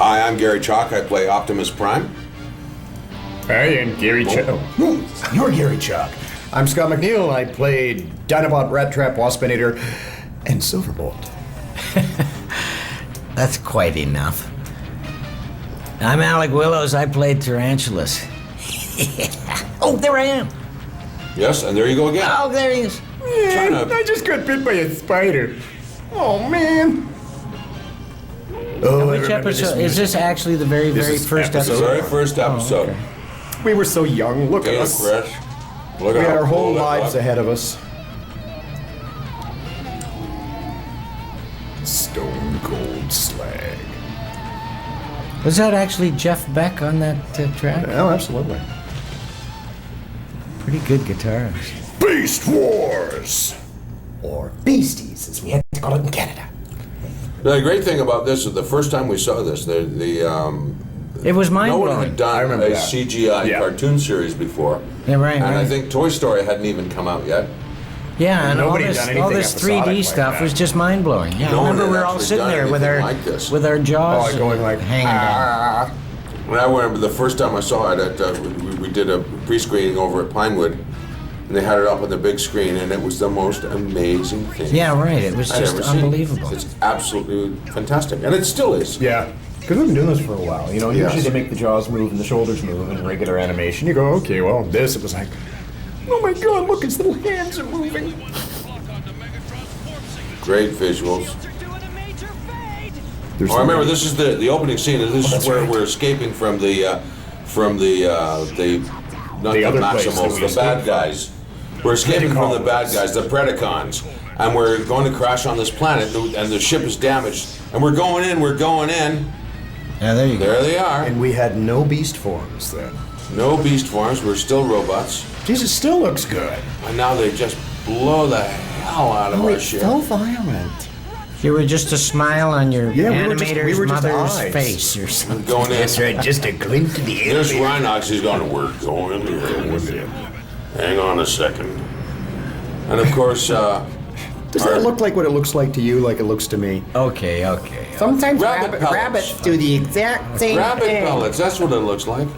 Hi, I'm Garry Chalk. I play Optimus Prime. I am Garry Chalk. You're Garry Chalk. I'm Scott McNeil. I played Dinobot, Rat Trap, Waspinator, and Silverbolt. That's quite enough. I'm Alec Willows. I played Tarantulas. Oh, there I am. Yes, and there you go again. Oh, there he is. I just got bit by a spider. Oh, man. Oh, I Which remember episode? this Is this actually the very, very is first The episode? very first episode. okay. We were so young. Look at Okay, us. Chris. Look We at had how our whole cool that lives was. ahead of us. Stone Cold Slag. Was that actually Jeff Beck on that track? Oh, absolutely. Pretty good guitarist. Beast Wars! Or Beasties, as we had to call it in Canada. The great thing about this is the first time we saw this, It was no one mind-blowing. had done I remember a that. CGI cartoon series before. Yeah, right, And I right. think Toy Story hadn't even come out yet. Yeah, and all Nobody had this, done all anything this episodic 3D like stuff that. was just mind-blowing. Yeah, No I one remember had we were all actually sitting done there with anything our like this. with our jaws going like, hanging down. And I remember the first time I saw it, we did a pre-screening over at Pinewood, and they had it up on the big screen, and it was the most amazing thing Yeah, right. It was I'd just ever seen. unbelievable. It's absolutely fantastic, and it still is. Yeah. Because we've been doing this for a while. You know, Yes. usually they make the jaws move and the shoulders move in regular animation. You go, okay, well, this, it was like, oh my god, look, his little hands are moving. Great visuals. There's Oh, I remember this is the opening scene, and this is that's where right. we're escaping from the not The the other place that Maximals, we the bad escaped guys. We're escaping from the bad guys, the Predacons, and we're going to crash on this planet, and the ship is damaged, and we're going in. Yeah, there you go. There they are. And we had no beast forms then. No beast forms. We're still robots, Jesus still looks good. and now they just blow the hell out of our ship. so violent. You were just a smile on your Yeah, animator's we were just mother's eyes. face or something. Going in. right, just a glint to the There's Rhinox. He's going. We're going in. Hang on a second. And of course, Does that look like what it looks like to you, like it looks to me? Okay. Sometimes Rabbit pellets. rabbits do the exact same rabbit thing. pellets. That's what it looks like.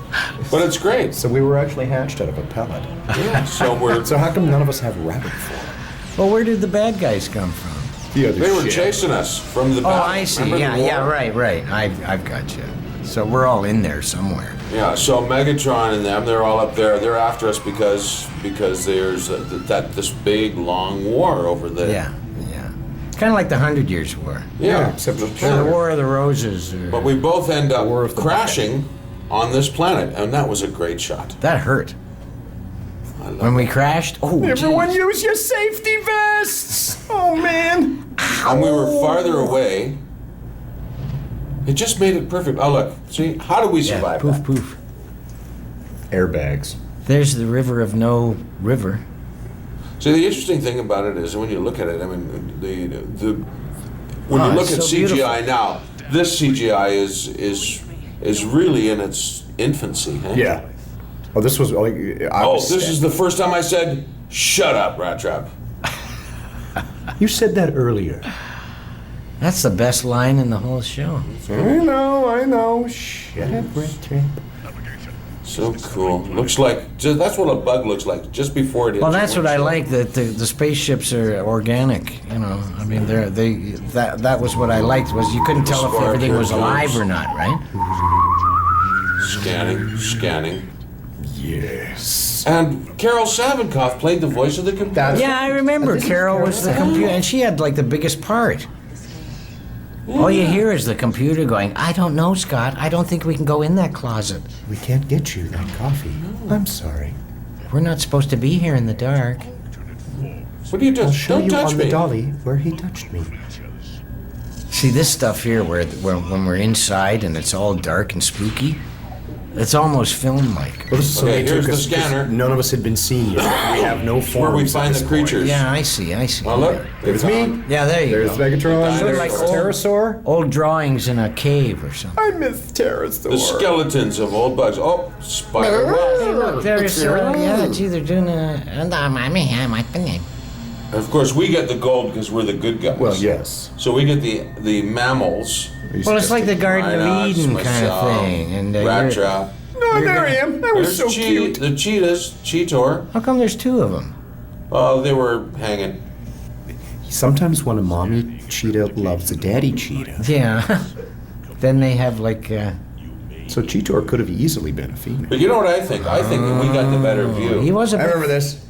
But it's great. So we were actually hatched out of a pellet. Yeah. So we're. So how come none of us have rabbit form? Well, where did the bad guys come from? The other They were chasing us from the Oh, battle. I see. Remember the Yeah, war? right. I've got you. So we're all in there somewhere. Yeah. So Megatron and them, they're all up there. They're after us because there's this big long war over there. Yeah. Kind of like the 100 Years' War. Yeah. except for Or the War of the Roses. Or... But we both end up War of the crashing on this planet, and that was a great shot. That hurt. I love When we crashed, oh, Everyone geez. use your safety vests! Oh man! And we were farther away. It just made it perfect. Oh look, see, how do we Yeah, survive poof, that? poof. Airbags. There's the river of no river. See, the interesting thing about it is when you look at it, I mean, when Oh, you look it's at so CGI now, this CGI is really in its infancy. Eh? Yeah. Oh, this was like. Oh, this is the first time I said, "Shut up, Rat Trap." You said that earlier. That's the best line in the whole show. I know. Shut up, Rat Trap. So cool. Looks like that's what a bug looks like just before it hits. Well, that's you. what I like. That the spaceships are organic. You know, I mean, that was what I liked, was you couldn't tell if Spark everything was here alive comes. or not, right? Scanning. Yes. And Carol Savinkoff played the voice of the computer. That's- Yeah, I remember. This is Carol was the computer, and she had like the biggest part. All you hear is the computer going, "I don't know, Scott. I don't think we can go in that closet. We can't get you that coffee. I'm sorry. We're not supposed to be here in the dark." What do you do? I'll show Don't you touch on me. the dolly where he touched me. See, this stuff here, where when we're inside and it's all dark and spooky, it's almost film-like. Well, this is so Okay, they here's took the us, 'cause scanner. none of us had been seen yet. We have no forms. Where we at find this the point. creatures. Yeah, I see. Well, look. There's me. Yeah, there you There's go. Megatron. There's There's like Pterosaur. Old drawings in a cave or something. I miss Pterosaur. The skeletons of old bugs. Oh, spider. Hey, look, there's, yeah, it's either doing a... And I'm my name. Of course, we get the gold because we're the good guys. Well, yes. So we get the mammals. Well, it's like the Garden of Rhinox, Eden kind myself, of thing. And rat you're- trap. No, there I am. That was so cute. The cheetahs, Cheetor. how come there's two of them? Oh, they were hanging. Sometimes when a mommy cheetah loves a daddy cheetah. Yeah. Then they have like. So Cheetor could have easily been a female. But you know what I think? I think that we got the better view. He was a. I remember this.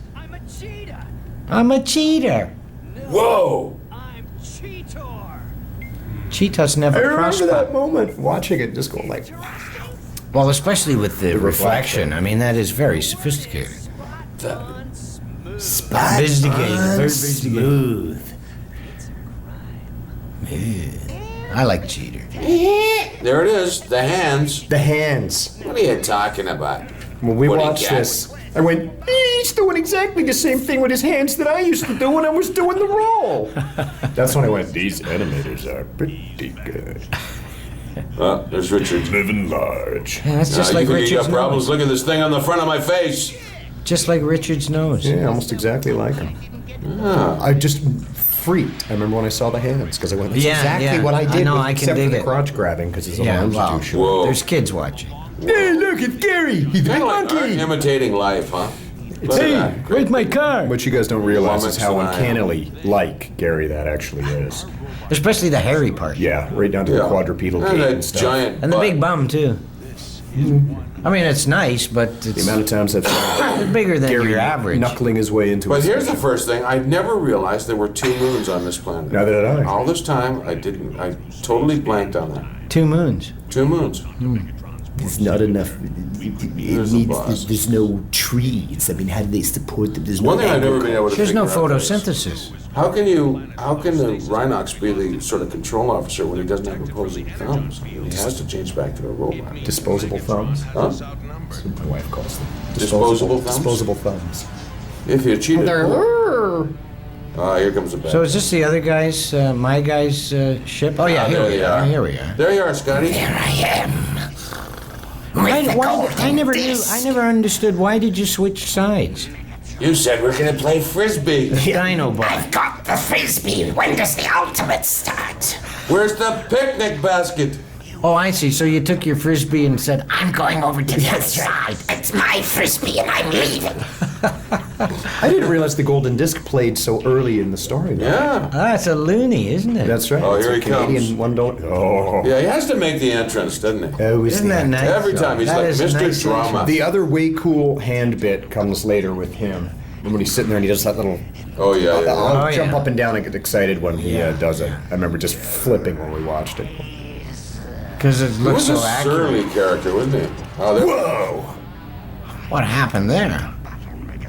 I'm a cheater. Whoa! Cheetahs I never remember prosper. that moment, watching it, just going like, Well, especially with the reflection. reflection. I mean, that is very sophisticated. Spot Sophisticated, on very sophisticated. smooth. I like cheater. There it is, the hands. the hands. What are you talking about? When we What do you watched get? this, I went, he's doing exactly the same thing with his hands that I used to do when I was doing the role. That's when I went, these animators are pretty good. There's Richard. Living large. Yeah, that's just like you think you Richard's got problems? nose. Look at this thing on the front of my face. Just like Richard's nose. Yeah, almost exactly like him. I just freaked. I remember when I saw the hands, because I went, that's Yeah, exactly yeah. what I did, I know, with- I can except dig for the it. crotch grabbing, because his Yeah, arms well, are too short. Whoa. there's kids watching. Hey, look, it's Garry. He's the Kind big of like monkey. imitating life, huh? Look at that. where's my car? What you guys don't realize is how Woman's uncannily like Garry that actually is. Especially the hairy part. Yeah, right down to the Yeah. quadrupedal And gait that and stuff. giant And the butt. big bum, too. I mean, it's nice, but The it's amount of times I've seen bigger than Garry your average. knuckling his way into But his here's the first thing. I never realized there were 2 moons on this planet. Neither did I. All this time, I totally blanked on that. 2 moons. 2 moons. There's not enough. There's a boss. There's no trees. I mean, how do they support them? There's One no thing I've never been able to There's no figure out is, photosynthesis. how can the Rhinox be the sort of control officer when he doesn't have opposing thumbs? I mean, he has to change back to a robot. disposable thumbs. Huh? That's what my wife calls them. Disposable thumbs? Disposable thumbs. If you cheated. Ah, here comes the bad. So is this the other guy's, my guy's ship? Oh, yeah, here there we they are. are. Here we are. There you are, Scotty. I never understood, why did you switch sides? You said we're gonna play frisbee. Dinobot. Got the frisbee. When does the ultimate start? Where's the picnic basket? Oh, I see. So you took your frisbee and said, I'm going over to the other side. It's my frisbee and I'm leaving. I didn't realize the golden disc played so early in the story. though. Yeah. that's a loony, isn't it? That's right. Oh, It's here a he Canadian comes. one don't. Oh. Yeah, he has to make the entrance, doesn't he? Oh, is Isn't the that actor. nice? Every time he's That like is a Mr. nice Drama. The other way cool hand bit comes later with him. And when he's sitting there and he does that little. Oh yeah, yeah. I'll Oh, jump yeah. up and down and get excited when he Yeah. does it. I remember just flipping when we watched it. Because it He looks was so a accurate. surly character, wasn't he? Oh, there. Whoa! What happened there?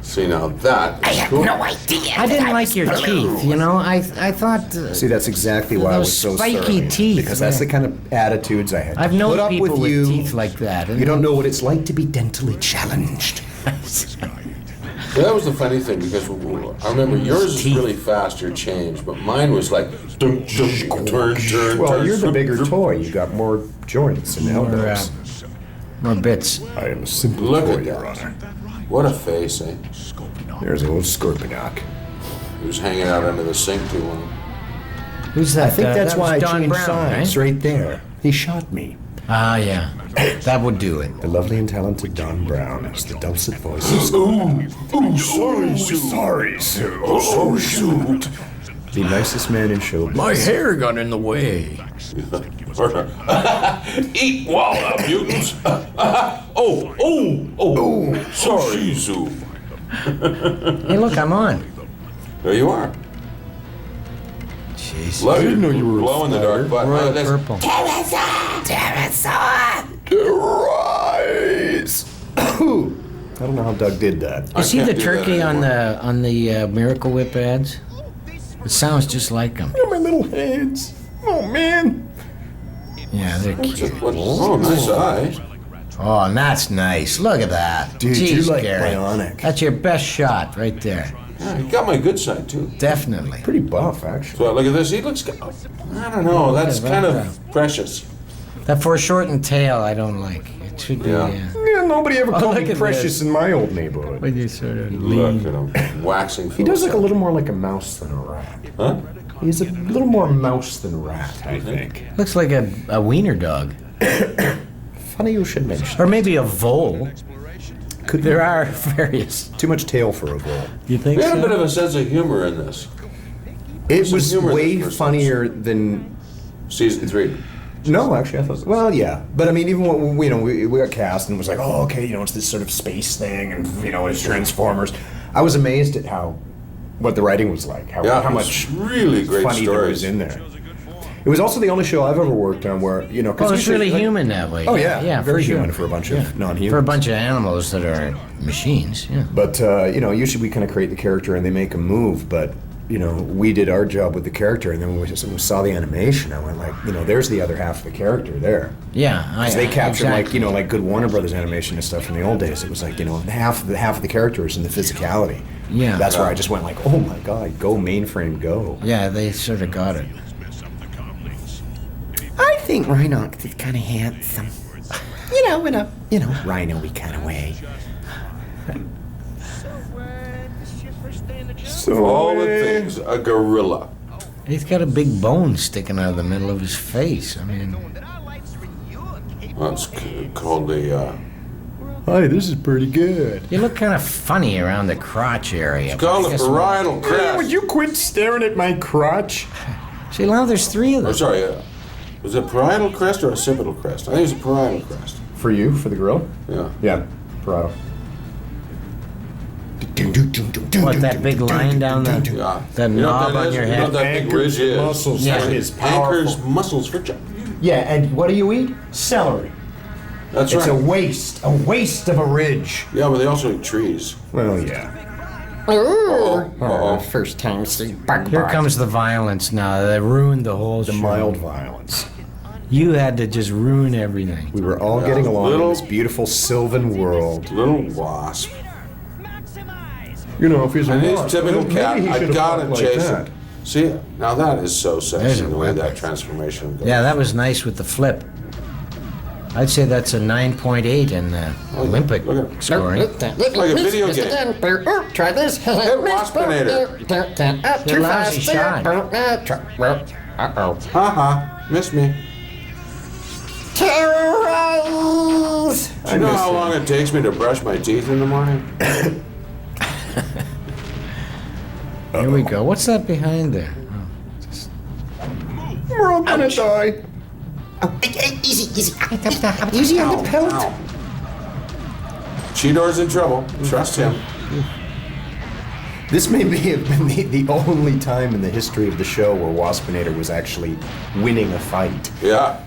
See, now that I is had cool. no idea. I didn't that like was your blue. teeth, you know? I thought... See, that's exactly why I Those was so spiky surly, teeth, because that's the man. kind of attitudes I had. to I've known put up people with you. teeth like that. You don't know what it's like to be dentally challenged. So that was the funny thing because I remember yours is really fast, your change, but mine was like dun, dun, turn. Well, you're the flip, bigger flip. toy. You got more joints and elbows. More bits. I am a simple Look toy, at Your that. Honor. What a face, eh? There's a little Scorponok. He was hanging out under the sink too long. Who's that? I think that's that was why I Don changed Brown, sides right? right there. He shot me. Ah, yeah. That would do it. The lovely and talented Don Brown has the dulcet voice of sorry, Sue. Sorry, Sue. Oh, shoot. The nicest man in showbiz. hair got in the way. Eat walla, mutants! Oh! Sorry, Zoo. Hey, look, I'm on. There you are. Jeez. Love I didn't know you were a glow in the dark button. Royal Oh, that's- purple. Rise. I don't know how Doug did that. I You see can't the do that turkey on anymore. the Miracle Whip ads? It sounds just like him. Look at my little hands. Oh, man. Yeah, they're cute. Oh, nice eye. Oh, and that's nice. Look at that. Dude, Jeez, you're like Garry. bionic. That's your best shot right there. Yeah, he got my good side too. Definitely. Pretty buff, actually. So look at this. He looks. I don't know. That's kind of precious. That foreshortened tail, I don't like. It should be. Yeah. Yeah, nobody ever called look me at Precious this. in my old neighborhood. When you sort of Look lean. at him, waxing. He does look a little more like a mouse than a rat. Huh? He's a little more mouse than rat, I think. Looks like a wiener dog. Funny you should mention. Or maybe a vole. Could There are various. too much tail for a vole. You think We had a bit so? of a sense of humor in this. It some was humor in way this first funnier than. Season 3. No, actually, I thought. Well, yeah, but I mean, even when we got cast and it was like, oh, okay, it's this sort of space thing, and it's Transformers. I was amazed at what the writing was like, how Yeah, it was much really great funny there stories. was in there. It was also the only show I've ever worked on where Well, it's usually, really like- human that way. Oh yeah, yeah, very for sure. human for a bunch of non-humans. For a bunch of animals that are machines. Yeah. But usually we kind of create the character and they make a move. But we did our job with the character, and then when we saw the animation, I went like, there's the other half of the character there. Yeah, Because they captured exactly. like good Warner Brothers animation and stuff from the old days. It was like half of the characters and the physicality. Yeah. That's where I just went like, oh my god, go mainframe, go. Yeah, they sort of got it. I think Rhinox is kind of handsome. In a rhino-y kind of way. So Of all the things, a gorilla. He's got a big bone sticking out of the middle of his face. I mean, That's called the. Hi, this is pretty good. you look kind of funny around the crotch area. It's called I a guess- parietal Hey, crest. would you quit staring at my crotch? See, now there's three of Oh, them. sorry. Was it a parietal crest or a occipital crest? I think it's a parietal crest. For you, for the grill? Yeah. Yeah, parietal. What, that big line down the... Yeah. That You know what knob that on is? your You know head? what that big ridge is? muscles Yeah. for his Anchors powerful. muscles for jump. Yeah, and what do you eat? Celery. That's It's right. a waste of a ridge. Yeah, but they also eat trees. Well, yeah. Uh-oh. First time see bug Here bite. comes the violence now. That ruined the whole The show. mild violence. You had to just ruin everything. We were all getting along Little- in this beautiful sylvan world. Little wasp. If he's a And his wasp, typical maybe cat, he I should have gotta talked like chase that. it. See, now that is so There's sexy, a the way weapon. that transformation goes. Yeah, that was nice with the flip. I'd say that's a 9.8 in the Olympic look at it. scoring. Like a video game. Try this. Hey, Waspinator. You're a lousy shot. Uh-oh. Haha, missed me. Terrorize! Do you know how long it takes me to brush my teeth in the morning? Here we go. What's that behind there? We're all gonna die. Easy. Easy on the pelt. Ow. Cheetor's in trouble. Trust him. This may have been the only time in the history of the show where Waspinator was actually winning a fight. Yeah.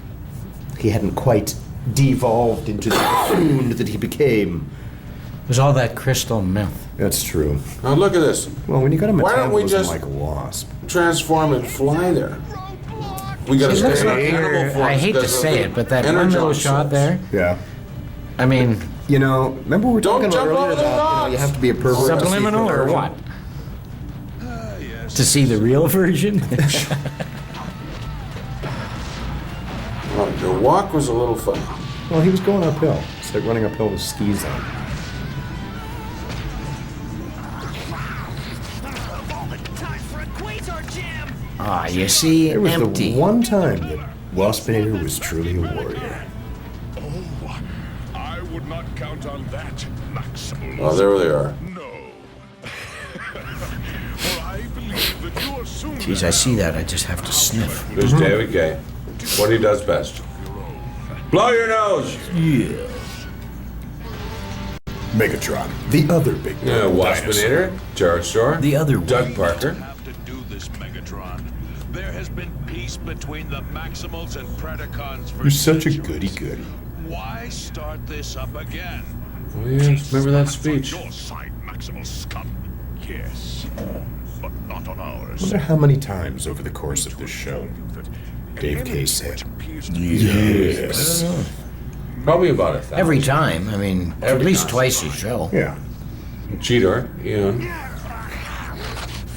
He hadn't quite devolved into the buffoon that he became. It was all that crystal meth. That's true. Now look at this. Well, when you got a Why don't we metabolism just- like a wasp. Transform and fly there. We gotta It looks stay in like animal you're- form. I hate to because of say the it, but that one energon little shot source. there, Yeah. I mean, Remember we were Don't talking jump earlier over the about rocks. you have to be a pervert. to see subliminal or perversion. what? To see the real version? Well, your walk was a little funny. Well, he was going uphill. It's like running uphill with skis on. Ah, you see, It was empty. the one time that Waspinator was truly a warrior. I would not count on that, Maximus. Oh, there they are. No. For I believe that you are soon. Jeez, I see that. I just have to sniff. There's David Gay. What he does best. Blow your nose! Megatron, the other big Yeah, purple dinosaur. Waspinator, Jarsaur, The other Doug one. Parker. Have to do this, Megatron. There has been peace between the Maximals and Predacons for You're such a centuries. goody-goody. Why start this up again? Oh, yes, remember that speech. On your side, Maximal scum. Yes, but not on I ours. wonder how many times over the course of this show Dave K said, Yes. Probably about 1,000. Every time. I mean, at Every least time. twice a show. yeah. Cheetor, Ian.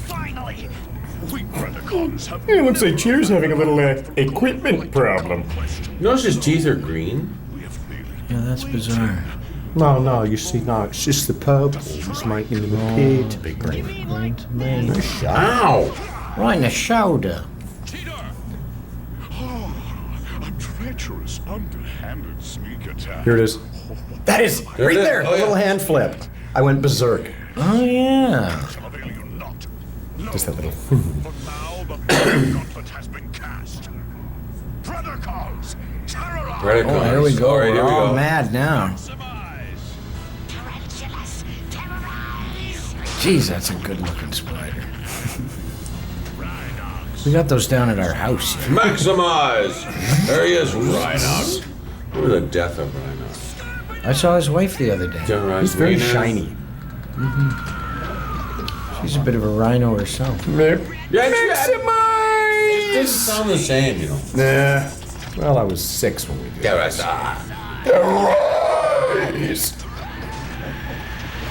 Finally, we Predacons have. It looks like Cheer's having a little equipment problem. Notice his teeth are green. We have nearly Yeah, that's bizarre. No, you see, no, it's just the purples making them appear to be green. Right to me. Ow! Right in the shoulder. Cheater! A treacherous, underhanded sneak attack. Here it is. That is There right it is. there. Oh, A little yeah. hand flip. I went berserk. Oh, yeah. Shall avail you not. No. Just that little. For now, the gauntlet has been cast. Predacons, terrorize! Predacons. Oh, here we go. All right, We're here we all go. mad now. Surmise. Tarantulas, terrorize! Jeez, that's a good-looking spider. We got those down at our house. Maximize! There he is, Rhinox. Look at the death of Rhinox. I saw his wife the other day. He's very shiny. She's a bit of a rhino herself. It didn't sound the same, you know. Nah. Well, I was 6 when we did. Terrorize.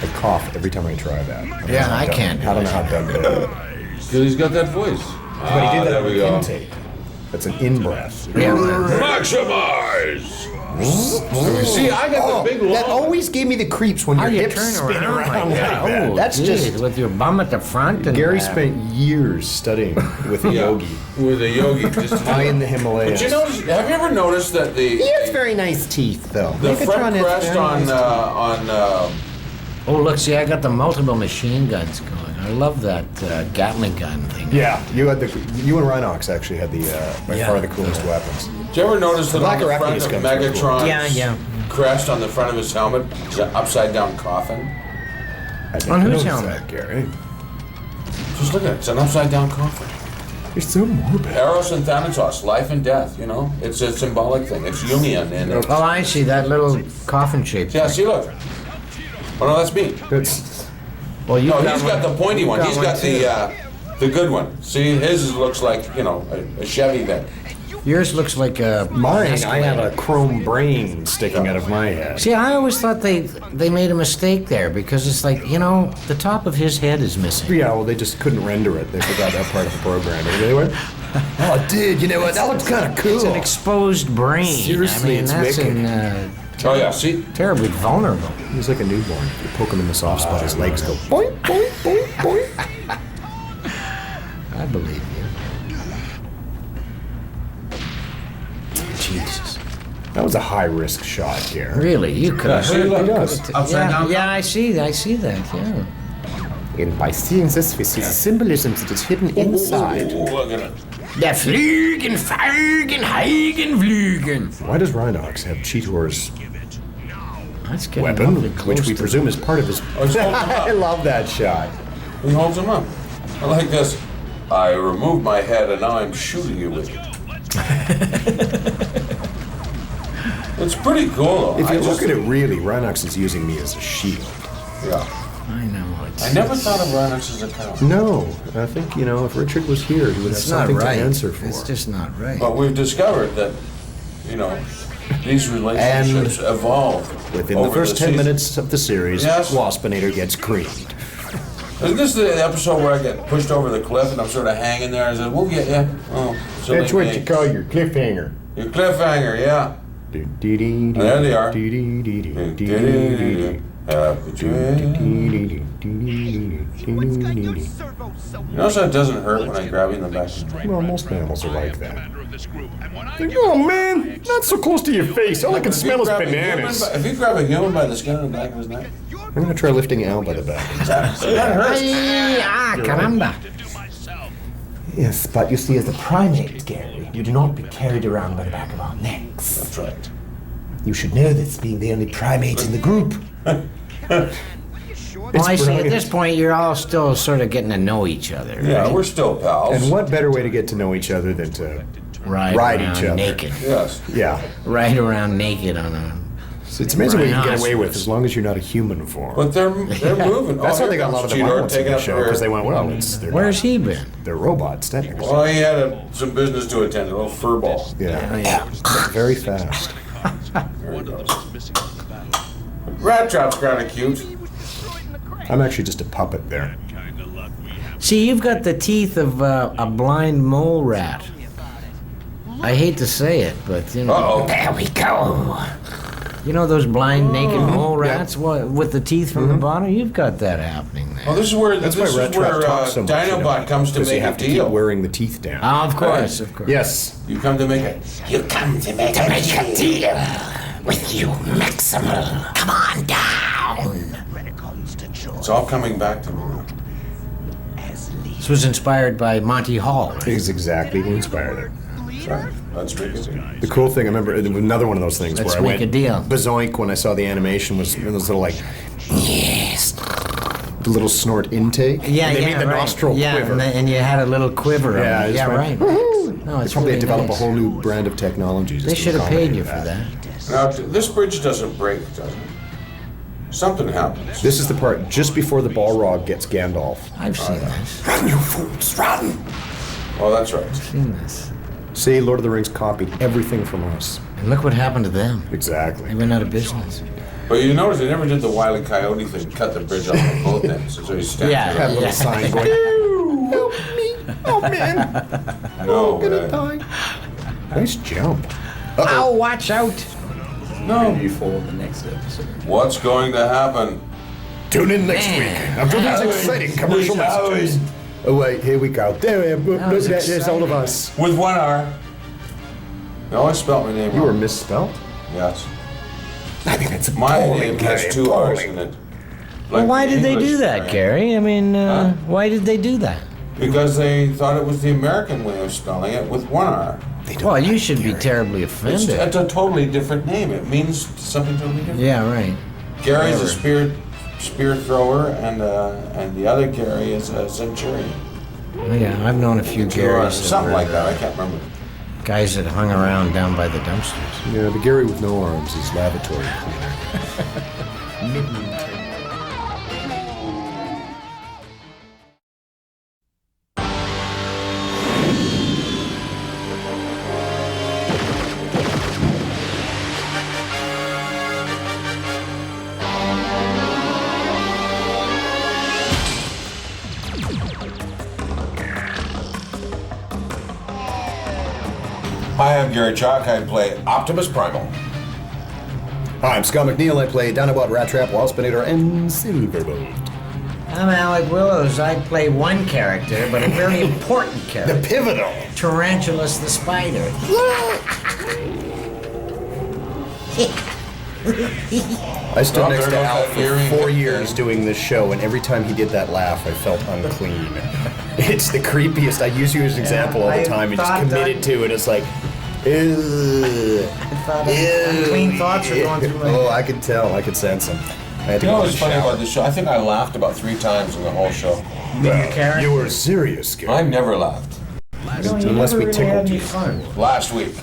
I cough every time I try that. Yeah, I can't. I don't know how Doug did it. Because he's got that voice. But he did that there we with go. intake. That's an in-breath. Yeah, Maximize! See, I got the big long. That always gave me the creeps when how your you hips turn spin around around like like that. that. Oh, That's geez, just... with your bum at the front. And Gary spent years studying with a Yeah, yogi. with a yogi. Just High in the Himalayas. But you notice, have you ever noticed that He has very nice teeth, though. the Megatron front has crest very on nice Oh, look, see, I got the multiple machine guns going. I love that Gatling gun thing. Yeah, you and Rhinox actually had the by far the coolest weapons. Did you ever notice that on the Black front Arachnids of comes pretty cool. Megatron's Yeah. crest on the front of his helmet is an upside down coffin? I didn't On whose notice helmet? that, Gary. Just look at it. It's an upside down coffin. You're so morbid. Eros and Thanatos, life and death, you know? It's a symbolic thing. It's Jungian. And it's, Oh, I see, that little coffin shape. yeah, see, look. Oh, no, that's me. That's Well, you No, he's got the pointy one. He's got too. the good one. See, his looks like, you know, a Chevy thing. Yours looks like a mine. I escalator. have a chrome brain sticking out of my head. See, I always thought they made a mistake there because it's like, you know, the top of his head is missing. Yeah, well, they just couldn't render it. They forgot that part of the program. And they went, oh, dude, you know what? That looks kind of cool. It's an exposed brain. Seriously, I mean, it's that's wicked. Oh, yeah, see? Terribly vulnerable. He's like a newborn. You poke him in the soft spot, his legs go boing, boing, boing, boing. I believe you. Jesus. That was a high-risk shot, Gary. Really, you could have see, heard look, it. upside down. Yeah, I see that, yeah. And by seeing this, we see the symbolism that is hidden inside. Ooh, look at it. Der Fliegen, Feigen, Heigen, Flügen. Why does Rhinox have Cheetor's That's getting weapon, awfully close which we to- presume is part of his... Oh, he's holding him I up. love that shot. He holds him up. I like this. I removed my head and now I'm shooting you with it. It's pretty cool, though. If you I look just- at it really, Rhinox is using me as a shield. Yeah. I know. I never thought of Rhinox as a cow. No, I think, you know, if Richard was here, he would have It's not something right. to answer for. It's just not right. But we've discovered that, you know, these relationships evolve. Within the over first 10 season. minutes of the series, Yes. Waspinator gets creamed. Isn't this the episode where I get pushed over the cliff and I'm sort of hanging there? I said, "We'll get you." Oh, silly That's what me. you call your cliffhanger. Your cliffhanger, yeah. There they are. Happy dream. You notice how it doesn't hurt when I grab you in the back? Well, most mammals are like that. Commander of this group, and when I Oh man, not so close to your face. All I can If you smell is grab a bananas. human by- If you grab a human by the skin of the back of his neck, I'm gonna try lifting Al by the back. that hurts. Caramba. to do myself. Yes, but you see, as a primate, Gary, you do not be carried around by the back of our necks. That's right. You should know this, being the only primate in the group. Well, I see, at brilliant. this point, you're all still sort of getting to know each other. Yeah, right? we're still pals. And what better way to get to know each other than to Ride ride around each other. naked. Yes. Yeah. Ride around naked on a... So it's amazing what you can get away with Rhinoceros. as long as you're not a human form. But they're moving. That's Oh, how they here got a lot comes of the Cheetor violence in taking the up show, her- because they went, well, they're Where's not, he been? they're robots, technically. Well, he had some business to attend, a little furball. Yeah. Very fast. There he goes. Rat Trap's kind of cute. I'm actually just a puppet there. Kind of luck we have. See, you've got the teeth of a blind mole rat. I hate to say it, but, you know... Uh-oh. There we go. You know those blind naked mole rats with the teeth from the bottom? You've got that happening there. Oh, this is where That's why Rat Trap talks so much. Dinobot comes to Because make you have a to keep deal. wearing the teeth down. Oh, of course, of course. Yes. You come to make it. You come to make a deal with you, Maximal. Come on down. It's all coming back to me now. This was inspired by Monty Hall. Right? Is exactly who inspired it. Sorry, let's make it. The cool thing, I remember, it was another one of those things Let's where I make went a deal. bazoink when I saw the animation was those little like Yes. the little snort intake. Yeah, and they yeah, made the right. nostril yeah, quiver. And you had a little quiver. Yeah, on it. I just Yeah, went, right. "Woohoo!" No, it's Probably really develop nice. a whole new brand of technology. just They to should have paid you accommodate for that. Now, this bridge doesn't break, does it? Something happens. This is the part just before the Balrog gets Gandalf. I've seen this. Run, you fools, run. Oh, that's right. Seen this. See, Lord of the Rings copied everything from us. And look what happened to them. They Exactly. went out of business. But you notice they never did the Wile E. Coyote thing, cut the bridge off on both ends. So he's standing Yeah. Had a little sign going, "Ew, help me, oh man, No I'm gonna way. die." Nice jump. Oh, watch out! No. For the next episode. What's going to happen? Tune in next week after these exciting commercial messages. Oh wait, here we go. There, look, was there's all of exciting. us. With one R. No, I spelled my name You were wrong. misspelled. Yes. I think that's My appalling, name has Garry, two R's appalling. in it. Well, Like why the did they do English that, brand. Gary? I mean, Huh? why did they do that? Because they thought it was the American way of spelling it with one R. Well, you should be terribly It's offended. a totally different name. It means something totally different. Yeah, right. Gary's a Whatever. spear thrower, and the other Gary is a centurion. Oh, yeah, I've known a few Garys. Something like that. I can't remember. Guys that hung around down by the dumpsters. Yeah, the Gary with no arms is lavatory cleaner. Hi, I'm Gary Chalk. I play Optimus Primal. Hi, I'm Scott McNeil. I play Dinobot, Rat Trap, Waspinator, and Silverbolt. I'm Alec Willows. I play one character, but a very important The character. Pivotal. Tarantulas the Spider. I stood Oh, next there to goes Al that earring. for 4 years doing this show, and every time he did that laugh, I felt unclean. It's the creepiest. I use you as an example all the I time, and just thought committed that- to it. It's like, ew. Unclean thoughts are going through my Oh, head. I could tell. I could sense them. I had to You know go what's to the funny shower. about this show? I think I laughed about 3 times in the whole show. character? You were serious, Gary. I never laughed. Unless we tickled you. Fun. Last week.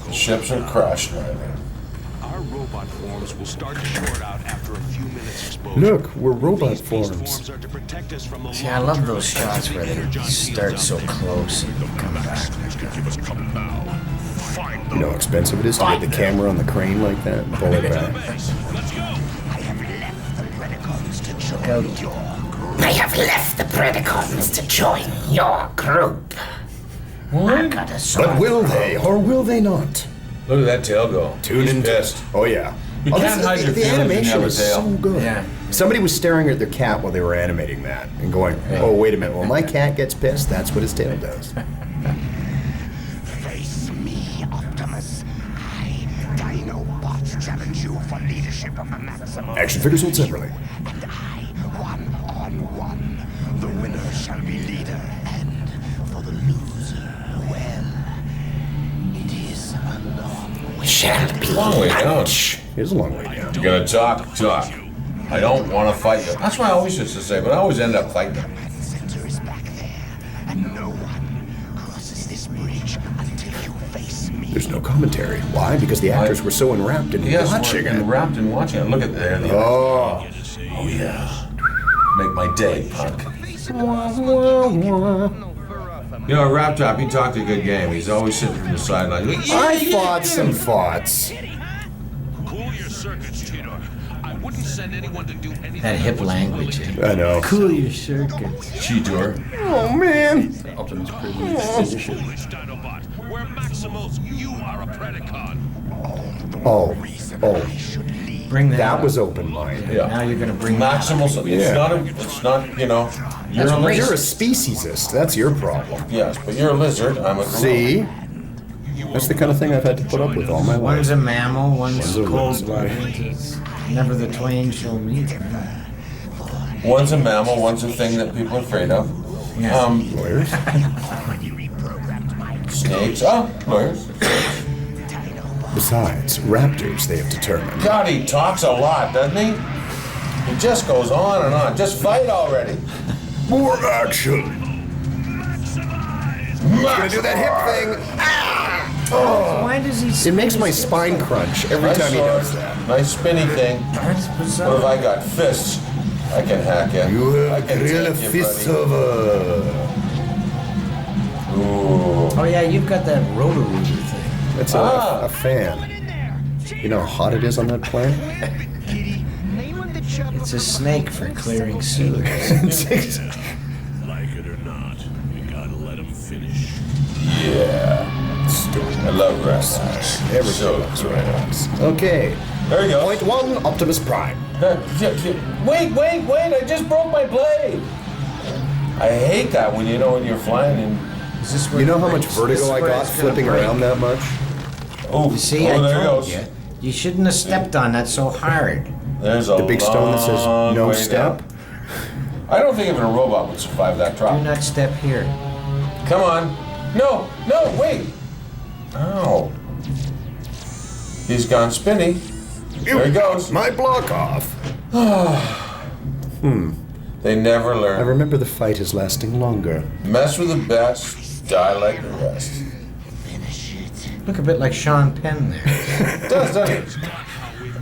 The ships are crushed right now. Our robot forms will start to short out after a few minutes exposure. Look, we're robot These beast forms. forms are to protect us from the See, I love long-term those effects shots of where the they energon start fields so out there. close and come back. You know how expensive it is to get the camera on the crane like that and pull it back. Look out. I have left the Predacons to join your group. I got a sword. But will they, or will they not? Look at that tail go. Tune He's in. pissed. Oh yeah. You can't hide your the feelings when you animation have a is tail. so good. Yeah. Somebody was staring at their cat while they were animating that and going, "Oh wait a minute! When my cat gets pissed, that's what his tail does." Face me, Optimus. I, Dinobot, challenge you for leadership of the Maximal. Action figures sold separately. And I, 1-on-1. The winner shall be leader, and for the loser, well, it is a long way. Shall be Long way down. lunch. Here's a long way down. You're gonna talk. I don't want to fight you. That's what I always used to say, but I always end up fighting them. Command center is back there, and no one crosses this bridge until you face me. There's no commentary. Why? Because the actors were so enwrapped in Yes, watching we're it. wrapped in watching it. Look at there. Oh, Oh yeah. Make my day, punk. You know, Rap Top, he talked a good game. He's always sitting from the sideline. I fought some thoughts. Cool your circuits, Cheetor. I wouldn't send anyone to do anything. That hip language. I know. Cool your circuits. Cheetor. Oh man. Foolish Dinobot. We're Maximals. You are a Predacon. Oh, Bring that. that up. was open-minded. Yeah. Now you're gonna bring Maximals. Yeah. It's not. You know. You're a You're a lizard. speciesist. That's your problem. Yes, but you're a lizard. I'm a gorilla. See? That's the kind of thing I've had to put up with all my life. One's a mammal, one's a cold-blooded. Never the twain shall meet. One's a mammal. One's a thing that people are afraid of. Yeah. Lawyers? Snakes. Oh, lawyers. Besides, raptors, they have determined. God, he talks a lot, doesn't he? He just goes on and on. Just fight already. More action! Gonna do that hip thing. Why does he? It makes my spine crunch every time he does that. Nice spinny thing. That's What bizarre. have I got? Fists. I can hack you. You I have can gorilla take you, fists buddy. over. Ooh. Oh yeah, you've got that rotor-rooter thing. That's Ah. a fan. You know how hot it is on that planet? It's a snake for clearing sewers. Like it or not, you gotta let him finish. Yeah. I love wrestling. Everybody So loves great. robots. Okay. There you go. Point 1, Optimus Prime. Wait, I just broke my blade. I hate that when you're flying and Is this where You know it how much breaks? vertigo This is I where got it's gonna flipping break. around that much? oh, You see, oh, I there told goes. you. You shouldn't have stepped on that so hard. There's a The big stone that says long no way step? down. I don't think even a robot would survive that Do drop. not step here. Come on. No, wait. Ow. He's gone spinny. There he goes. My block off. They never I learn. remember the fight is lasting longer. Mess with the best, die like the rest. Look a bit like Sean Penn there. Doesn't it?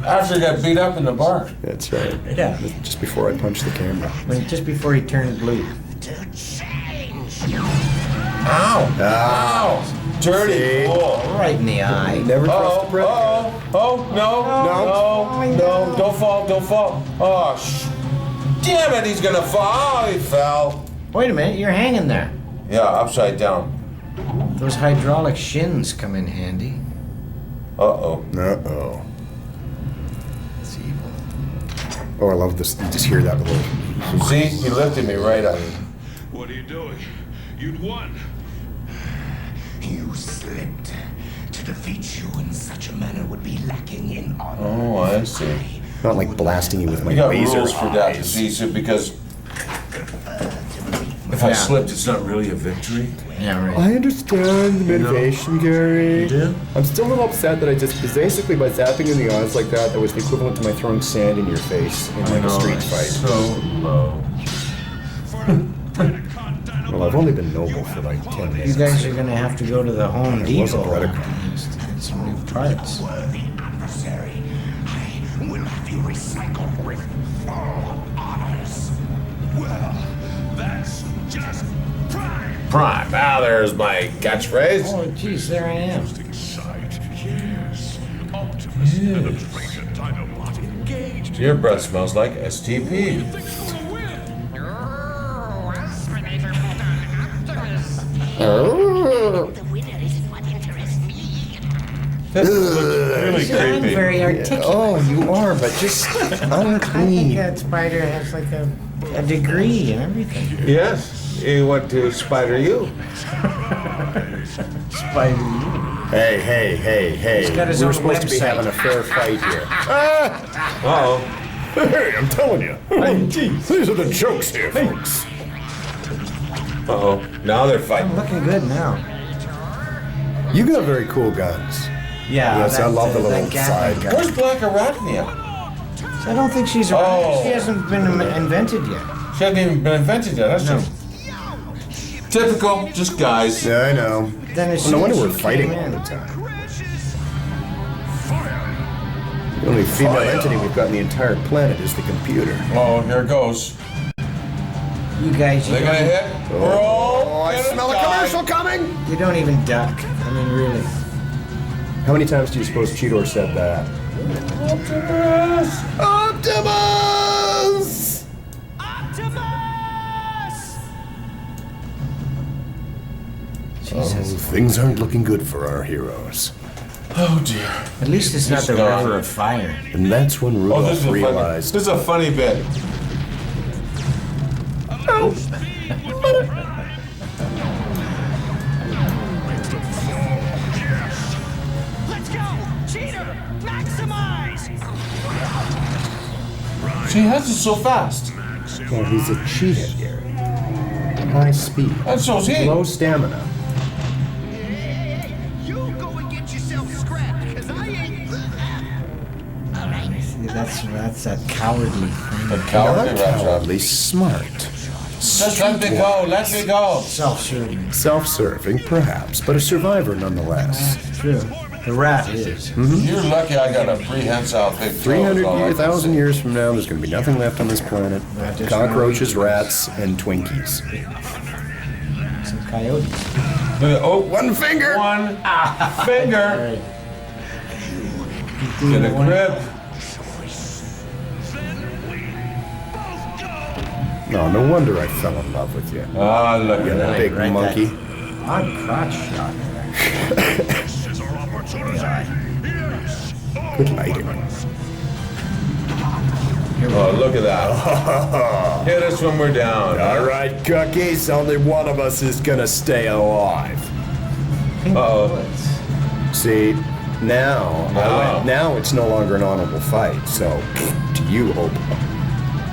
After he got beat up in the bar. That's right. Yeah. Just before I punched the camera. Just before he turned blue. Ow. Ow. Dirty See? bull. Right in the eye. Never trust Oh, the predator. no, don't fall. Oh, damn it, he's gonna fall. Oh, he fell. Wait a minute, you're hanging there. Yeah, upside down. Those hydraulic shins come in handy. Uh-oh. Uh-oh. It's evil. Oh, I love this. You just hear that little... See, he lifted me right up. What are you doing? You'd won. You slipped. To defeat you in such a manner would be lacking in honor. Oh, I see. Not like blasting you with my We got laser rules for that, eyes. see, so because if I Yeah. slipped, it's not really a victory. Yeah, right. I understand the motivation, Gary. You do? I'm still a little upset that I just, because basically by zapping in the eyes like that, that was the equivalent to my throwing sand in your face in like a street fight. So low. Well, I've only been noble for like 10 You minutes. guys are gonna have to go to the Home It was a Depot Predacon. to get some new parts. Worthy adversary, I will have you recycled with all honors. Well, that's just prime. Prime. Now there's my catchphrase. Oh, jeez, there I am. Sight, yes. Optimus and the Tracer Dinobot engaged. Your breath smells like STP. Think it's gonna win. The winner is what interests me. This looks really I'm creepy. very articulate. Oh, you are, but just I think unclean. that spider has like a degree and everything. Yes, he went to spider you. Spider. Hey. got his We were own supposed to be website. having a fair fight here. Uh-oh. Hey, I'm telling you. These are the jokes here, folks. Uh-oh. Now they're fighting. I'm looking good now. You got very cool guns. Yeah. Yes, I love the little that Gatling side gun. Where's Black Arachnia? I don't think she's around. Oh. She hasn't been invented yet. She hasn't even been invented yet, has No. she? Typical, just guys. Yeah, I know. Then as Well, no soon wonder as we're she fighting came all in- the time. The only female Fire. entity we've got on the entire planet is the computer. Oh, here it goes. You guys, They're gonna hit. Roll. I smell a commercial coming! you don't even duck. I mean, really. How many times do you suppose Cheetor said that? Optimus! Jesus. Things aren't looking good for our heroes. Oh dear. At least it's not the gone. river of fire. And that's when Rudolph realized. This is a funny bit. Let's go! Cheater! Maximize! She has it so fast. Well, he's a cheetah, Garry. High speed. And so's he. Low stamina. You go and get yourself scrapped, because I ain't... See, that's that cowardly thing. A cowardly Not rat trap. cowardly, smart. Just let me go, let me go. Self-serving. Self-serving, perhaps, but a survivor nonetheless. True. The rat is. You're lucky I got a prehensile big toe. 300,000 years from now, there's going to be nothing left on this planet. just Cockroaches, rats, and Twinkies. Some coyotes. Oh, One finger! one finger. Get a grip. No, no wonder I fell in love with you. Ah, look You at that. big right, monkey. Odd crotch shot. Good lighting. Oh, look at that. Hit us when we're down. All right, cookies. Only one of us is gonna stay alive. Uh-oh. See, now it's no longer an honorable fight. So, to you, Hope.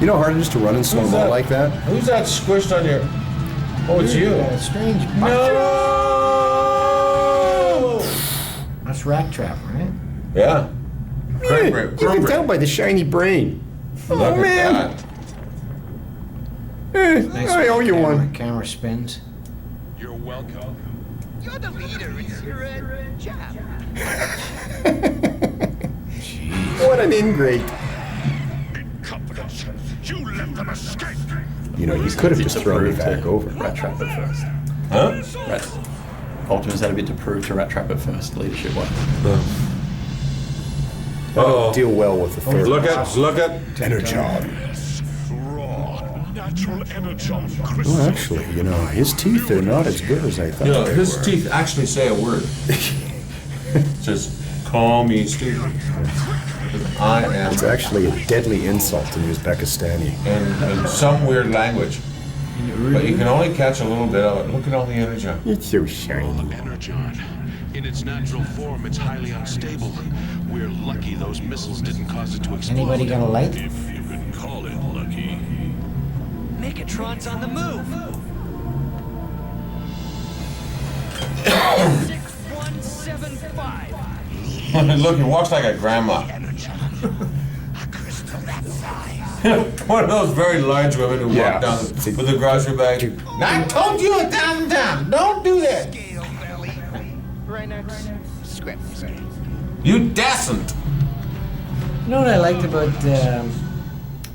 You know how hard it is to run in slow mo like that? Who's that squished on your... Oh, it's you. Strange. No! That's rat trap, right? Yeah. Hey, you can tell by the shiny brain. Look Oh, at man. that. I owe you one. Camera spins. You're welcome. You're the leader, it's your job. What an ingrate. Incompetence. You let them escape. You know, you could have just thrown me back over. Rat Trap at first. Huh? Rat. Ultimates had a bit to prove to Rat Trap at first, leadership wise. Uh-oh. Deal well with the third. Look at... Energon. Raw, natural energon crystal. Well, actually, you know, his teeth are not as good as I thought You know, they his were. teeth actually say a word. It says, call me Steve. I am... It's actually a deadly insult to Uzbekistani. in some weird language. But you can only catch a little bit of it. Look at all the energy. It's so shiny. Energon. In its natural form, it's highly unstable. We're lucky those missiles didn't cause it to explode. Anybody got a light? If you can call it lucky. Megatron's on the move. 6175. Look, he walks like a grandma. One of those very large women who Yeah. walk down with a grocery bag. I told you 1,000 times, don't do that. Scale belly. Rhinox. Scrap scale. You dasn't. You know what I liked about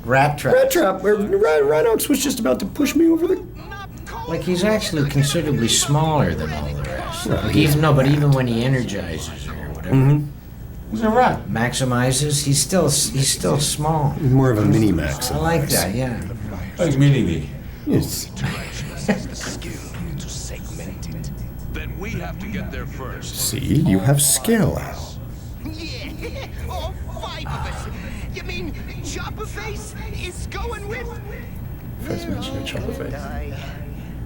rat trap? Rat Trap, where Rhinox was just about to push me over the... Like he's actually considerably smaller than all the rest. Well, Like, he's- but even when he energizes or whatever, He's a rat. maximizes, he's still small. More of a mini-max. I like that, yeah. Like mini-me. Yes. Then we have to get there first. See, you have skill, Al. Yeah, all 5 of us. You mean Chopper Face is going with? First mention of Chopper Face.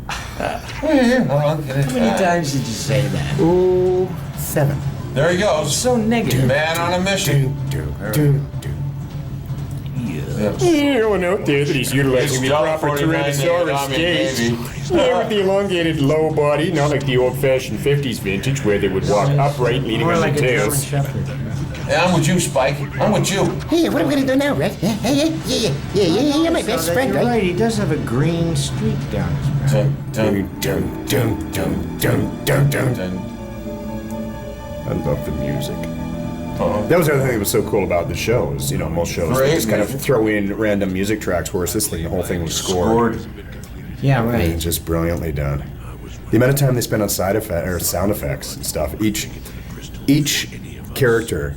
How many times did you say that? Oh, 7. There he goes. So negative. Man on a mission. Anyone out there that he's utilizing the It's proper John 49 Tyrannosaurus Army, gaze? baby. Yeah, with the elongated low body, not like the old-fashioned 50s vintage where they would walk upright leaning More on like a their German tails. Shepherd. Hey, I'm with you, Spike. I'm with you. Hey, what are we gonna do now, Red? Hey, you're my best So friend, you're right? right, he does have a green streak down his back. Dun, dun, dun. I love the music. Uh-oh. That was the other thing that was so cool about the show is, you know, most shows they Great just kind of music. throw in random music tracks, whereas this thing, the whole thing was scored. Yeah, And right. just brilliantly done. The amount of time they spent on side effect or sound effects and stuff. Each character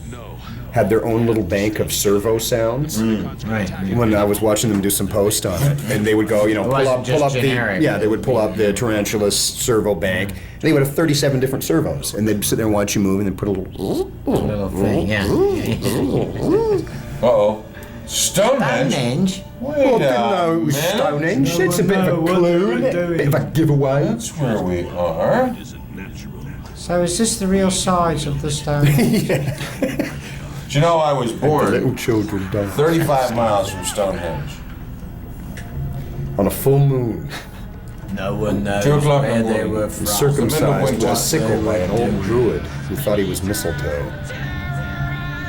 had their own little bank of servo sounds. Right. When I was watching them do some post on it, and they would go, pull wasn't up just the generic. they would pull up the tarantula servo bank. And they would have 37 different servos, and they'd sit there and watch you move, and then put a little. Little thing, yeah. Uh-oh. Stonehenge? Stonehenge? Wait a minute. Stonehenge. It's a bit of a clue, isn't it? Bit of a giveaway. That's where we are. So is this the real size of the stone? Do you know I was The born little children die 35 miles from Stonehenge? on a full moon, No one knows 2 o'clock in where the they morning. were from. circumcised with winter. a sickle by an old druid who thought he was mistletoe.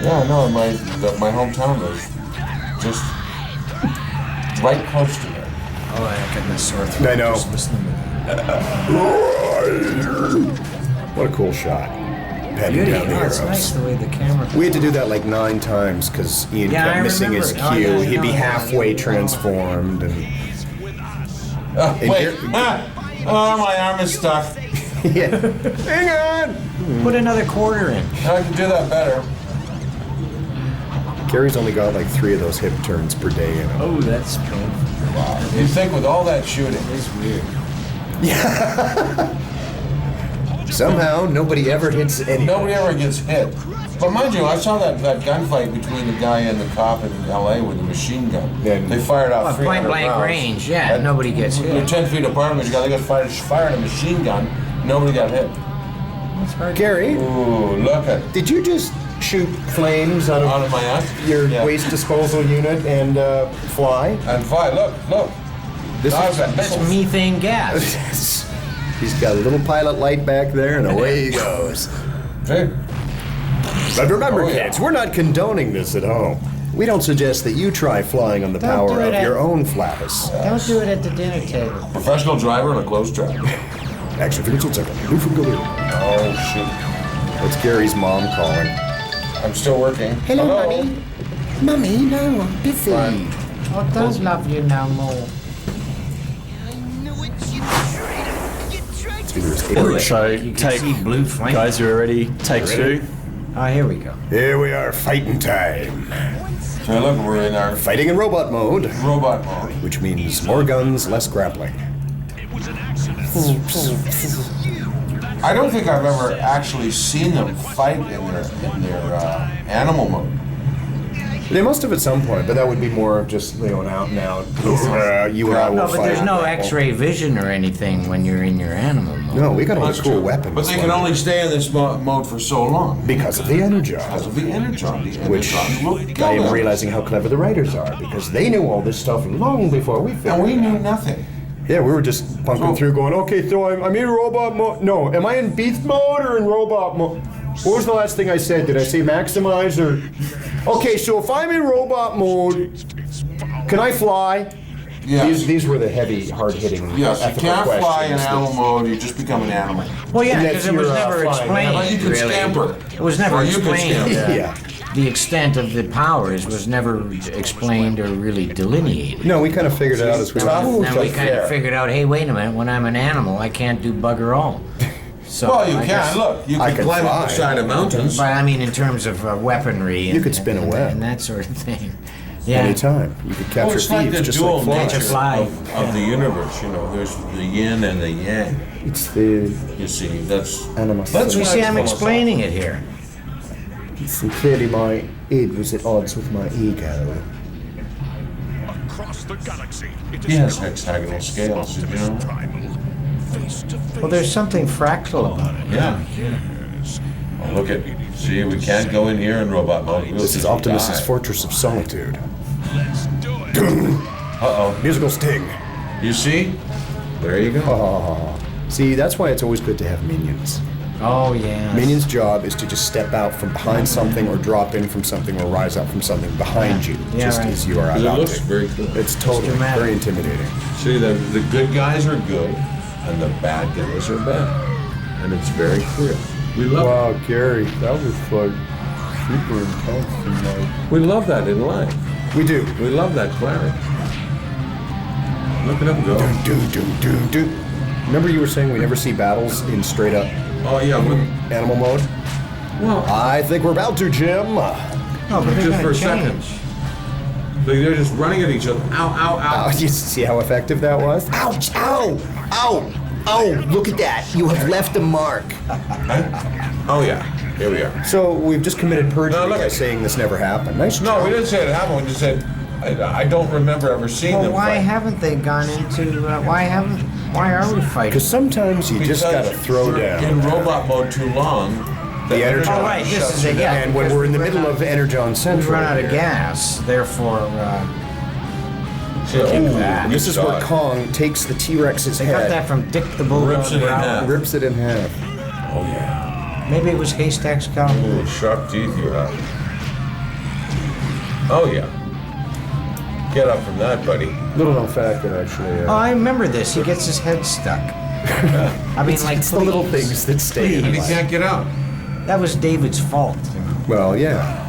Yeah, no, my hometown is just right close to there. Oh, I got my sore throat. I know. Just listening to What a cool shot. Heading Beauty. down the Oh, it's arrows. nice the way the camera. We had to do that like 9 times because Ian Yeah, kept I missing his remember. cue. Oh, yeah, He'd be no, halfway yeah. transformed, and Wait. Oh, my arm is stuck. yeah. Hang on. Put another quarter in. I can do that better. Gary's only got like 3 of those hip turns per day in him. Oh, that's painful. You think with all that shooting, It's weird. Somehow nobody ever hits anything. nobody ever gets hit. But mind you, I saw that gunfight between the guy and the cop in L.A. with a machine gun. Yeah. They fired out Well, 300 point blank rounds. range, yeah, And nobody gets They're hit. 10 feet apart from each other. They got fired a machine gun. Nobody got hit. Gary, Ooh, look at did you just shoot flames out out of of my ass. your Yeah. waste disposal unit and fly? And fire, look. This Dodge is that That's missile. methane gas. He's got a little pilot light back there, and away he goes. See? But remember, Oh, yeah. kids, we're not condoning this at home. We don't suggest that you try flying on the Don't power do it of at- your own flatus. Don't do it at the dinner table. Professional driver on a closed track. Action figures will take a new from Galoo. Oh, shoot. That's Gary's mom calling. I'm still working. Hello, Mummy. Mummy, no, I'm busy. Fine. I don't love you no more. It's either his So You can take, see blue flame. guys, you ready? Take Ready? 2. Oh, here we go. Here we are, fighting time. So look, we're in our Fighting in robot mode, robot mode. which means more guns, less grappling. I don't think I've ever actually seen them fight in their animal mode. They must have at some point, but that would be more of just, an out and out. You and I will No, but fight. there's no X-ray vision or anything when you're in your animal mode. No, we got all That's the cool true. weapons. But they can only stay in this mode for so long. because of the energy. Because of the energon. The Which energon will kill I am them. realizing how clever the writers are, because they knew all this stuff long before we And figured we it knew out. nothing. Yeah, we were just bunking So- through going, okay, so I'm in robot mode. No, am I in beast mode or in robot mode? What was the last thing I said? Did I say maximize or... Okay, so if I'm in robot mode, can I fly? Yes. These were the heavy, hard-hitting Yes, you ethical can't fly in questions that- animal mode, you just become an animal. Well, yeah, And because that's it was your, never flying explained. But you can really. scamper. It was never Or you can explained. scamper. Yeah. The extent of the powers was never explained or really delineated. No, we kind of figured it out as we went. Then we kind of figured out, hey, wait a minute, when I'm an animal, I can't do bugger all. So Well, you I can. guess- Look, you I can can climb up fly. the side of mountains. But I mean, in terms of weaponry, and, You could spin a web. and that sort of thing. Yeah. Anytime. You could Well, capture it's like thieves the just dual like flies. nature Fly. of the universe. You know, there's the yin and the yang. It's the You see, that's animus. That's You what see, I I'm call us explaining it here. So clearly my id was at odds with my ego. Across the galaxy. He has hexagonal scales, you know. Well, there's something fractal about it. Yeah. Oh, look at, see, we can't go in here in robot mode. We'll This is just Optimus's die. Fortress of Solitude. Uh-oh. Musical sting. You see? There you go. Oh. See, that's why it's always good to have minions. Oh, yeah. Minions' job is to just step out from behind something or drop in from something or rise up from something behind you, Yeah, just right. as you are It about looks to. very cool. It's totally dramatic. very intimidating. See, the good guys are good, and the bad guys are bad. And it's very clear. We love it. Gary, that was like super intense and like... We love that in life. We do. We love that clarity. Look at him go. Do. Remember you were saying we never see battles in straight up Oh, yeah. animal mode? Well, I think we're about to, Jim. No, but they're just for gonna a second. change. They're just running at each other. Ow, ow, ow. Oh, you see how effective that was? Ouch! Ow! Ow! Oh, look at that. You have left a mark. Oh, yeah. Here we are. So we've just committed perjury No, look by at- saying this never happened. Nice No, job. we didn't say it happened. We just said, I don't remember ever seeing Well, them why fight. haven't they gone into? Why are we fighting? Because sometimes you just Because gotta throw we're down. in robot mode too long. The energy. Oh, right, this is it, yeah. And when we're in the middle of Energon We Central, run out of here, gas, therefore. So, that. This is where Kong takes the T-Rex's They got head, that from Dick the Bulldog. Rips it in Brown. half. rips it in half. Oh, yeah. Maybe it was Haystack's cow. Ooh, sharp teeth you have. Oh, yeah. Get up from that, buddy. Little known fact that actually. Oh, I remember this. He gets his head stuck. I mean, like it's the little please. things that stay in And he life. can't get out. That was David's fault. Well, yeah.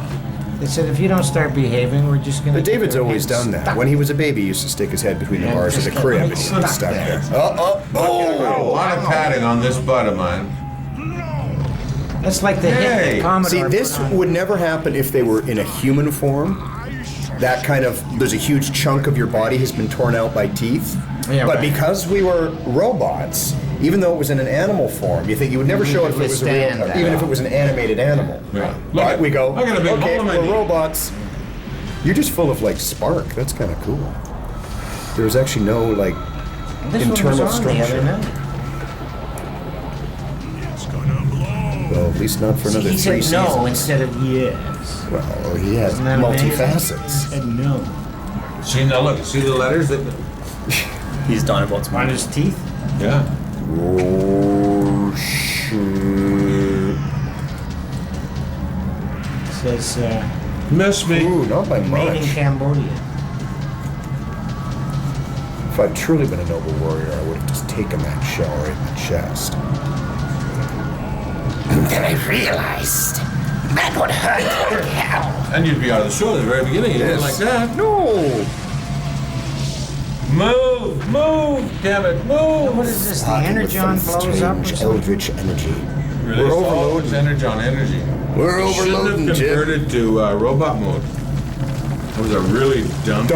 They said if you don't start behaving, we're just gonna. But keep David's your always head done that. stuck. When he was a baby, he used to stick his head between the Yeah, bars of just the get crib right and he was stuck stuck there. there. A lot of padding on this butt of mine. That's like the hit Hey. that Commodore. See, this put on. would never happen if they were in a human form. That kind of, there's a huge chunk of your body has been torn out by teeth. Yeah, but right. because we were robots, even though it was in an animal form, you think you would never show it if it was a real, withstand that. even if it was an animated animal. Yeah. But we go, Look at a big okay, hole in my we're knee." robots. You're just full of like spark. That's kind of cool. There's actually no like This one was internal on the other structure. night. Well, at least not for another He 3 said no seasons. instead of yes. Well, he has Isn't that amazing? He multifacets. said no. See, now look. See the letters? That, He's Dinobot's On man. his teeth. yeah. Oh shit! It says Miss me. Ooh, not by made in much. Cambodia. If I'd truly been a noble warrior, I would have just taken that shell right in the chest. And then I realized that would hurt like hell. And you'd be out of the show at the very beginning. You did it like that. No. Move, damn it, move. What is this? The Talking with energon some blows up or strange something? eldritch energy. We're overloading energon energy. We're Shouldn't overloading, have Jim. converted to robot mode. That was a really dumb.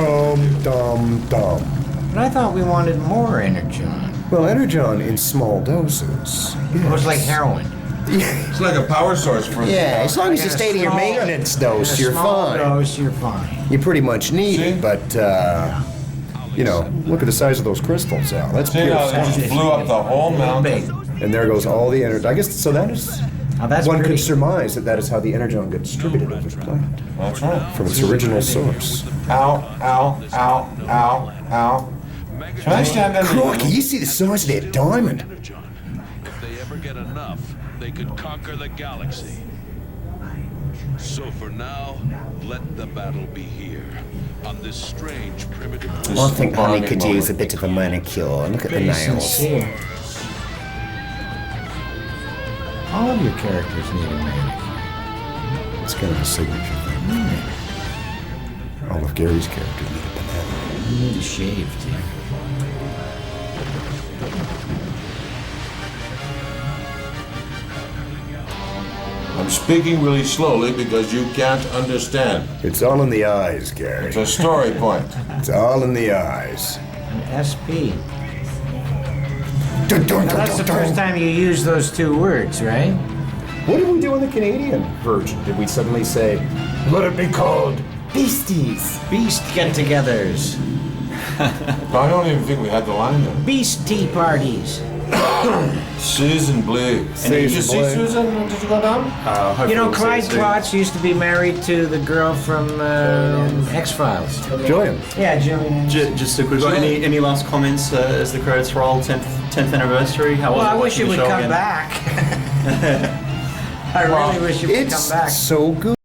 Dumb. But I thought we wanted more energon. Well, energon in small doses. It was like heroin. It's like a power source for. Yeah, as long as you In a stay to your small- maintenance In dose, a you're small fine. dose, you're fine. You pretty much need See? it, but you know, look at the size of those crystals, Al. That's See pure how they science. just blew up the whole Big. mountain. And there goes all the energy. I guess so. That is. Now that's One pretty. could surmise that is how the energon gets distributed over the planet That's right. from its original source. Ow. Can I stand under Crikey, you see the size of that diamond? If they ever get enough, they could conquer the galaxy. So for now, let the battle be here, on this strange primitive I think Honey could bonding use a moment. bit of a manicure. Look at the Pretty nails. sincere. All of your characters need a manicure. It's kind of a signature thing. All of Gary's characters need a banana. You need a shave too. I'm speaking really slowly because you can't understand. It's all in the eyes, Gary. It's a story point. It's all in the eyes. An SP. Dun, dun, Now dun, that's the dun, first dun. time you use those two words, right? What did we do on the Canadian version? Did we suddenly say, let it be called Beasties? Beast get-togethers. I don't even think we had the line there. Beast tea parties. Susan Blue. Did you see Blue. Susan? Did you go down? You know, Clyde Klotz used to be married to the girl from X-Files. Julian. Yeah, Jillian. Just a quick one. Any last comments as the credits roll? 10th anniversary. How was Well, it I wish watching it the would show come again? back. I really wish it would It's come back. so good.